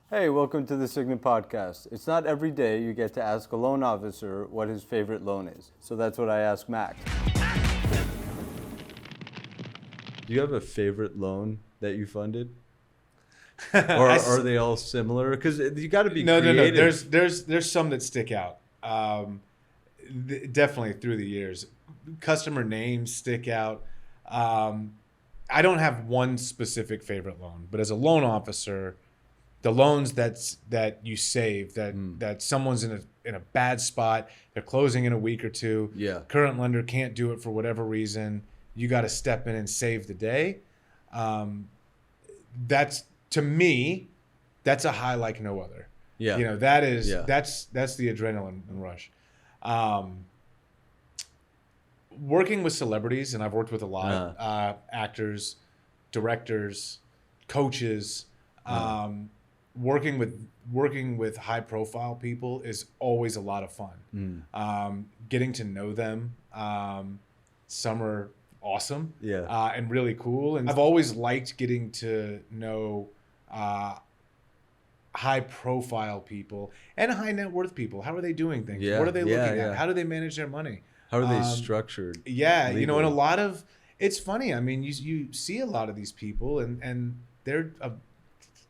Hey, welcome to the Signet podcast. It's not every day you get to ask a loan officer what his favorite loan is. So that's what I asked Max. Do you have a favorite loan that you funded? Or are they all similar? Because you got to be No. creative. There's some that stick out. Definitely through the years, customer names stick out. I don't have one specific favorite loan, but as a loan officer, the loans that you save that someone's in a bad spot, they're closing in a week or two. Yeah. Current lender can't do it for whatever reason. You got to step in and save the day. That's to me, that's a high like no other. Yeah. You know, that is Yeah. that's the adrenaline rush. Working with celebrities, and I've worked with a lot, actors, directors, coaches. Working with high profile people is always a lot of fun. Getting to know them. Some are awesome, and really cool. And I've always liked getting to know high profile people and high net worth people. How are they doing things? Yeah, What are they looking yeah. at? How do they manage their money? How are they structured? Yeah, you know, and a legally? lot of it's funny. I mean, you see a lot of these people, and they're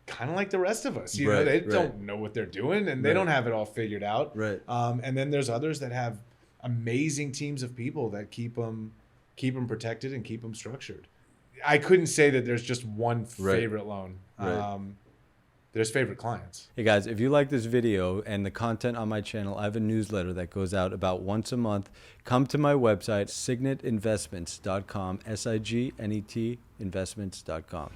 kind of like the rest of us. You know, Right, they right. don't know what they're doing, and they Right. don't have it all figured out. Right. And then there's others that have amazing teams of people that keep them protected and keep them structured. I couldn't say that there's just one Right. favorite loan. Right. There's favorite clients. Hey guys, if you like this video and the content on my channel, I have a newsletter that goes out about once a month. Come to my website, signetinvestments.com, SIGNET investments.com.